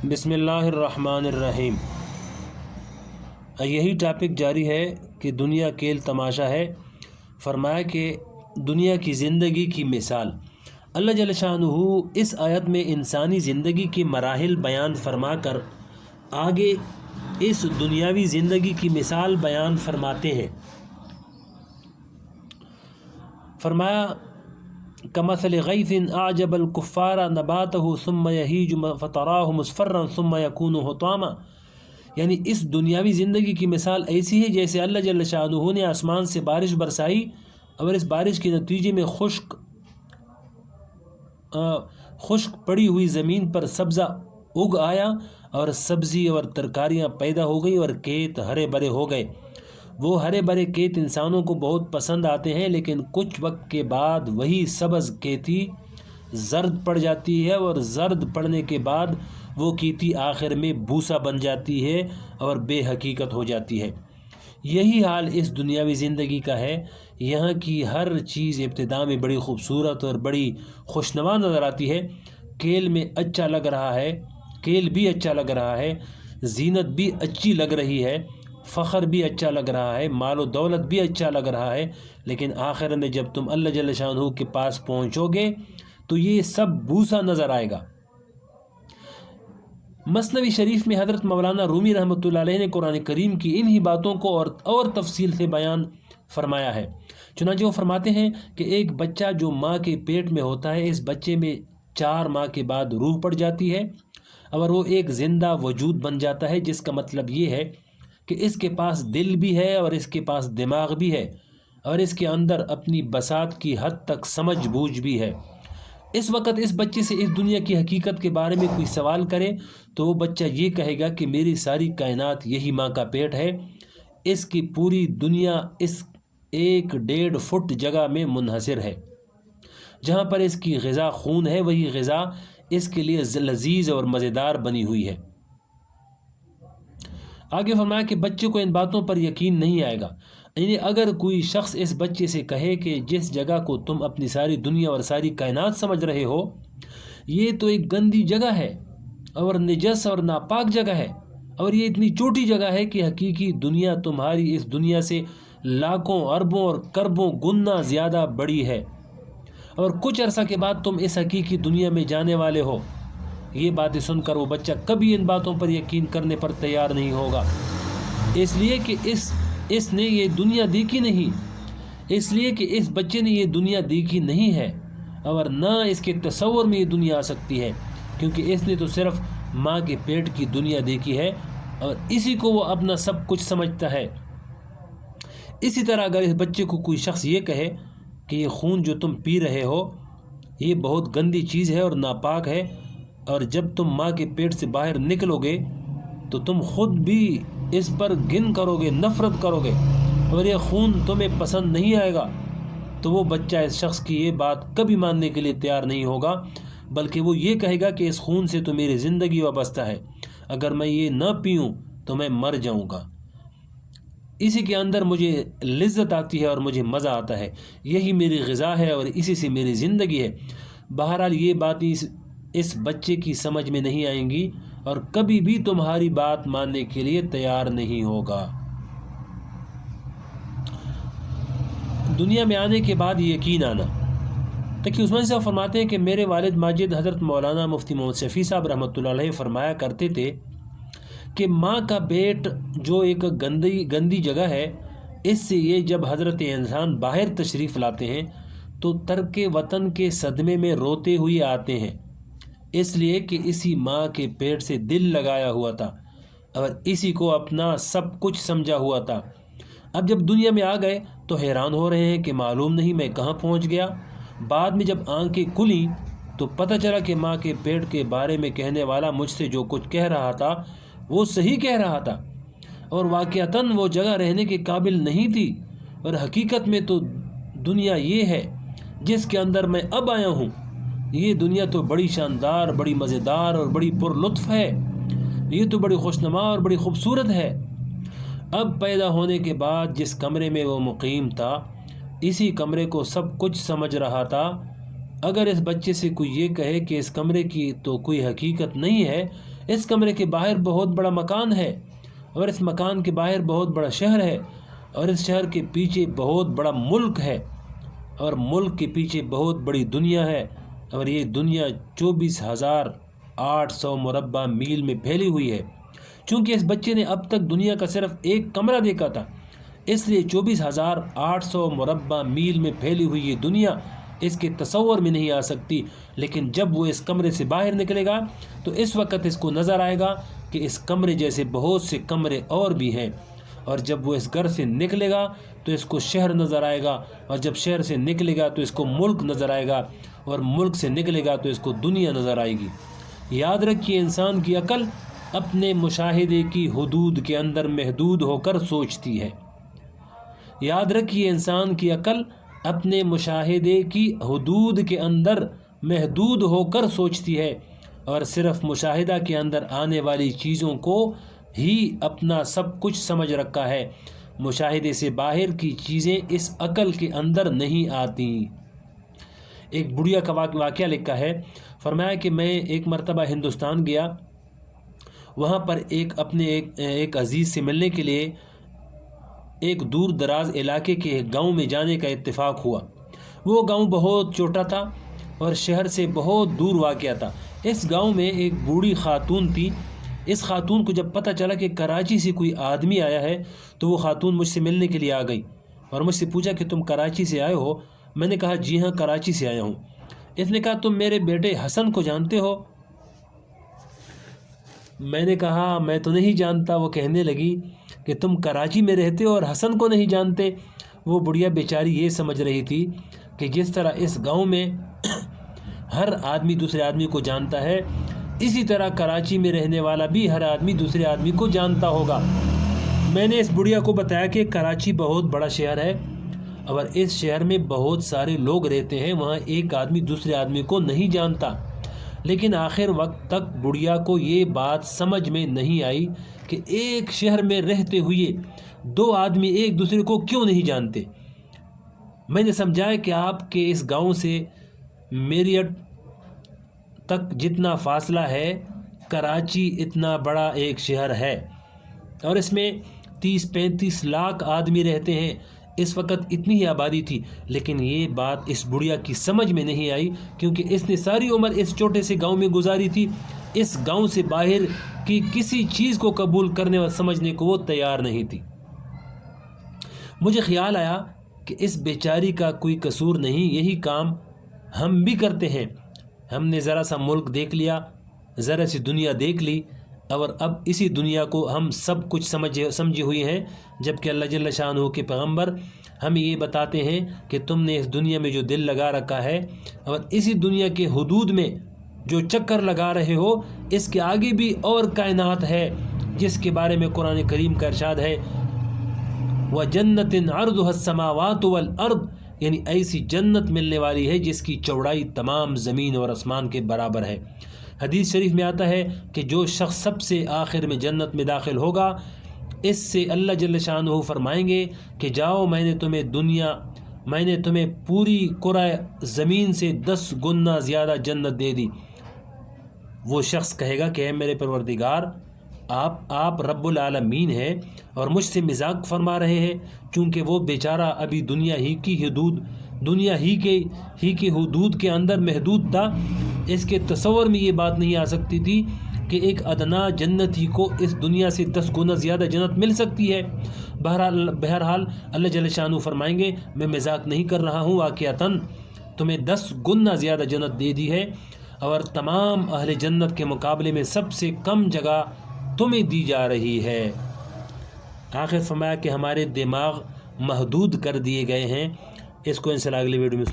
بسم اللہ الرحمن الرحیم۔ یہی ٹاپک جاری ہے کہ دنیا کھیل تماشا ہے۔ فرمایا کہ دنیا کی زندگی کی مثال اللہ جل شانہ اس آیت میں انسانی زندگی کے مراحل بیان فرما کر آگے اس دنیاوی زندگی کی مثال بیان فرماتے ہیں۔ فرمایا کمثل غیث اعجب الکفار نباتہ ثم یہیج فتراہ مصفرا ثم یکون حطاما، یعنی اس دنیاوی زندگی کی مثال ایسی ہے جیسے اللہ جل شانہ نے آسمان سے بارش برسائی اور اس بارش کے نتیجے میں خشک پڑی ہوئی زمین پر سبزہ اگ آیا اور سبزی اور ترکاریاں پیدا ہو گئی اور کھیت ہرے بھرے ہو گئے۔ وہ ہرے بھرے کھیت انسانوں کو بہت پسند آتے ہیں، لیکن کچھ وقت کے بعد وہی سبز کھیتی زرد پڑ جاتی ہے اور زرد پڑنے کے بعد وہ کھیتی آخر میں بھوسا بن جاتی ہے اور بے حقیقت ہو جاتی ہے۔ یہی حال اس دنیاوی زندگی کا ہے۔ یہاں کی ہر چیز ابتدا میں بڑی خوبصورت اور بڑی خوشنما نظر آتی ہے۔ کھیل بھی اچھا لگ رہا ہے، زینت بھی اچھی لگ رہی ہے، فخر بھی اچھا لگ رہا ہے، مال و دولت بھی اچھا لگ رہا ہے، لیکن آخر میں جب تم اللہ جل شانہ کے پاس پہنچو گے تو یہ سب بھوسا نظر آئے گا۔ مثنوی شریف میں حضرت مولانا رومی رحمۃ اللہ علیہ نے قرآن کریم کی انہی باتوں کو اور تفصیل سے بیان فرمایا ہے۔ چنانچہ وہ فرماتے ہیں کہ ایک بچہ جو ماں کے پیٹ میں ہوتا ہے، اس بچے میں 4 ماہ کے بعد روح پڑ جاتی ہے اور وہ ایک زندہ وجود بن جاتا ہے، جس کا مطلب یہ ہے کہ اس کے پاس دل بھی ہے اور اس کے پاس دماغ بھی ہے اور اس کے اندر اپنی بساط کی حد تک سمجھ بوجھ بھی ہے۔ اس وقت اس بچے سے اس دنیا کی حقیقت کے بارے میں کوئی سوال کرے تو وہ بچہ یہ کہے گا کہ میری ساری کائنات یہی ماں کا پیٹ ہے، اس کی پوری دنیا اس 1.5 فٹ جگہ میں منحصر ہے۔ جہاں پر اس کی غذا خون ہے، وہی غذا اس کے لیے لذیذ اور مزیدار بنی ہوئی ہے۔ آگے فرمایا کہ بچے کو ان باتوں پر یقین نہیں آئے گا، یعنی اگر کوئی شخص اس بچے سے کہے کہ جس جگہ کو تم اپنی ساری دنیا اور ساری کائنات سمجھ رہے ہو، یہ تو ایک گندی جگہ ہے اور نجس اور ناپاک جگہ ہے، اور یہ اتنی چھوٹی جگہ ہے کہ حقیقی دنیا تمہاری اس دنیا سے لاکھوں اربوں اور کربوں گنا زیادہ بڑی ہے، اور کچھ عرصہ کے بعد تم اس حقیقی دنیا میں جانے والے ہو۔ یہ باتیں سن کر وہ بچہ کبھی ان باتوں پر یقین کرنے پر تیار نہیں ہوگا، اس لیے کہ اس نے یہ دنیا دیکھی نہیں، اس لیے کہ اس بچے نے یہ دنیا دیکھی نہیں ہے اور نہ اس کے تصور میں یہ دنیا آ سکتی ہے، کیونکہ اس نے تو صرف ماں کے پیٹ کی دنیا دیکھی ہے اور اسی کو وہ اپنا سب کچھ سمجھتا ہے۔ اسی طرح اگر اس بچے کو کوئی شخص یہ کہے کہ یہ خون جو تم پی رہے ہو یہ بہت گندی چیز ہے اور ناپاک ہے، اور جب تم ماں کے پیٹ سے باہر نکلو گے تو تم خود بھی اس پر گن کرو گے، نفرت کرو گے اور یہ خون تمہیں پسند نہیں آئے گا، تو وہ بچہ اس شخص کی یہ بات کبھی ماننے کے لیے تیار نہیں ہوگا، بلکہ وہ یہ کہے گا کہ اس خون سے تو میری زندگی وابستہ ہے، اگر میں یہ نہ پیوں تو میں مر جاؤں گا، اسی کے اندر مجھے لذت آتی ہے اور مجھے مزہ آتا ہے، یہی میری غذا ہے اور اسی سے میری زندگی ہے۔ بہرحال یہ باتیں اس بچے کی سمجھ میں نہیں آئیں گی اور کبھی بھی تمہاری بات ماننے کے لیے تیار نہیں ہوگا۔ دنیا میں آنے کے بعد یقین آنا۔ تقی عثمانی صاحب فرماتے ہیں کہ میرے والد ماجد حضرت مولانا مفتی محمد شفیع صاحب رحمۃ اللہ علیہ فرمایا کرتے تھے کہ ماں کا پیٹ جو ایک گندی جگہ ہے، اس سے یہ جب حضرت انسان باہر تشریف لاتے ہیں تو ترک وطن کے صدمے میں روتے ہوئے آتے ہیں، اس لیے کہ اسی ماں کے پیٹ سے دل لگایا ہوا تھا اور اسی کو اپنا سب کچھ سمجھا ہوا تھا۔ اب جب دنیا میں آ گئے تو حیران ہو رہے ہیں کہ معلوم نہیں میں کہاں پہنچ گیا۔ بعد میں جب آنکھیں کھلیں تو پتہ چلا کہ ماں کے پیٹ کے بارے میں کہنے والا مجھ سے جو کچھ کہہ رہا تھا وہ صحیح کہہ رہا تھا، اور واقعتاً وہ جگہ رہنے کے قابل نہیں تھی، اور حقیقت میں تو دنیا یہ ہے جس کے اندر میں اب آیا ہوں۔ یہ دنیا تو بڑی شاندار، بڑی مزیدار اور بڑی پر لطف ہے، یہ تو بڑی خوشنما اور بڑی خوبصورت ہے۔ اب پیدا ہونے کے بعد جس کمرے میں وہ مقیم تھا، اسی کمرے کو سب کچھ سمجھ رہا تھا۔ اگر اس بچے سے کوئی یہ کہے کہ اس کمرے کی تو کوئی حقیقت نہیں ہے، اس کمرے کے باہر بہت بڑا مکان ہے، اور اس مکان کے باہر بہت بڑا شہر ہے، اور اس شہر کے پیچھے بہت بڑا ملک ہے، اور ملک کے پیچھے بہت بڑی دنیا ہے، اور یہ دنیا 24,800 مربع میل میں پھیلی ہوئی ہے۔ چونکہ اس بچے نے اب تک دنیا کا صرف ایک کمرہ دیکھا تھا، اس لیے 24,800 مربع میل میں پھیلی ہوئی یہ دنیا اس کے تصور میں نہیں آ سکتی، لیکن جب وہ اس کمرے سے باہر نکلے گا تو اس وقت اس کو نظر آئے گا کہ اس کمرے جیسے بہت سے کمرے اور بھی ہیں، اور جب وہ اس گھر سے نکلے گا تو اس کو شہر نظر آئے گا، اور جب شہر سے نکلے گا تو اس کو ملک نظر آئے گا، اور ملک سے نکلے گا تو اس کو دنیا نظر آئے گی۔ یاد رکھیے، انسان کی عقل اپنے مشاہدے کی حدود کے اندر محدود ہو کر سوچتی ہے۔ یاد رکھیے، انسان کی عقل اپنے مشاہدے کی حدود کے اندر محدود ہو کر سوچتی ہے، اور صرف مشاہدہ کے اندر آنے والی چیزوں کو ہی اپنا سب کچھ سمجھ رکھا ہے۔ مشاہدے سے باہر کی چیزیں اس عقل کے اندر نہیں آتی۔ ایک بڑھیا کا واقعہ لکھا ہے، فرمایا کہ میں ایک مرتبہ ہندوستان گیا، وہاں پر اپنے ایک عزیز سے ملنے کے لیے ایک دور دراز علاقے کے ایک گاؤں میں جانے کا اتفاق ہوا۔ وہ گاؤں بہت چھوٹا تھا اور شہر سے بہت دور واقع تھا۔ اس گاؤں میں ایک بوڑھی خاتون تھی۔ اس خاتون کو جب پتہ چلا کہ کراچی سے کوئی آدمی آیا ہے تو وہ خاتون مجھ سے ملنے کے لیے آ گئی اور مجھ سے پوچھا کہ تم کراچی سے آئے ہو؟ میں نے کہا جی ہاں، کراچی سے آیا ہوں۔ اس نے کہا تم میرے بیٹے حسن کو جانتے ہو؟ میں نے کہا میں تو نہیں جانتا۔ وہ کہنے لگی کہ تم کراچی میں رہتے ہو اور حسن کو نہیں جانتے؟ وہ بڑھیا بیچاری یہ سمجھ رہی تھی کہ جس طرح اس گاؤں میں ہر آدمی دوسرے آدمی کو جانتا ہے، اسی طرح کراچی میں رہنے والا بھی ہر آدمی دوسرے آدمی کو جانتا ہوگا۔ میں نے اس بڑھیا کو بتایا کہ کراچی بہت بڑا شہر ہے اور اس شہر میں بہت سارے لوگ رہتے ہیں، وہاں ایک آدمی دوسرے آدمی کو نہیں جانتا۔ لیکن آخر وقت تک بڑھیا کو یہ بات سمجھ میں نہیں آئی کہ ایک شہر میں رہتے ہوئے دو آدمی ایک دوسرے کو کیوں نہیں جانتے۔ میں نے سمجھایا کہ آپ کے اس گاؤں سے میرٹھ تک جتنا فاصلہ ہے، کراچی اتنا بڑا ایک شہر ہے اور اس میں 30-35 لاکھ آدمی رہتے ہیں۔ اس وقت اتنی ہی آبادی تھی، لیکن یہ بات اس بڑھیا کی سمجھ میں نہیں آئی کیونکہ اس نے ساری عمر اس چھوٹے سے گاؤں میں گزاری تھی۔ اس گاؤں سے باہر کی کسی چیز کو قبول کرنے اور سمجھنے کو وہ تیار نہیں تھی۔ مجھے خیال آیا کہ اس بیچاری کا کوئی قصور نہیں، یہی کام ہم بھی کرتے ہیں۔ ہم نے ذرا سا ملک دیکھ لیا، ذرا سی دنیا دیکھ لی، اور اب اسی دنیا کو ہم سب کچھ سمجھے ہوئے ہیں، جبکہ اللہ جل شانہ کے پیغمبر ہمیں یہ بتاتے ہیں کہ تم نے اس دنیا میں جو دل لگا رکھا ہے اور اسی دنیا کے حدود میں جو چکر لگا رہے ہو، اس کے آگے بھی اور کائنات ہے جس کے بارے میں قرآن کریم کا ارشاد ہے وَجَنَّةٍ عَرْضُهَا السَّمَاوَاتُ وَالْأَرْضُ، یعنی ایسی جنت ملنے والی ہے جس کی چوڑائی تمام زمین اور آسمان کے برابر ہے۔ حدیث شریف میں آتا ہے کہ جو شخص سب سے آخر میں جنت میں داخل ہوگا، اس سے اللہ جل شانہ فرمائیں گے کہ جاؤ، میں نے تمہیں پوری کرہ زمین سے 10 گنا زیادہ جنت دے دی۔ وہ شخص کہے گا کہ اے میرے پروردگار، آپ رب العالمین ہیں اور مجھ سے مذاق فرما رہے ہیں، چونکہ وہ بیچارہ ابھی دنیا ہی کے حدود کے اندر محدود تھا۔ اس کے تصور میں یہ بات نہیں آ سکتی تھی کہ ایک ادنا جنتی کو اس دنیا سے 10 گنا زیادہ جنت مل سکتی ہے۔ بہرحال اللہ جل شانہ فرمائیں گے میں مذاق نہیں کر رہا ہوں، واقعتاً تمہیں 10 گنا زیادہ جنت دے دی ہے، اور تمام اہل جنت کے مقابلے میں سب سے کم جگہ تمہیں دی جا رہی ہے۔ آخر فرمایا کہ ہمارے دماغ محدود کر دیے گئے ہیں۔ اس کو انشاءاللہ اگلی ویڈیو میں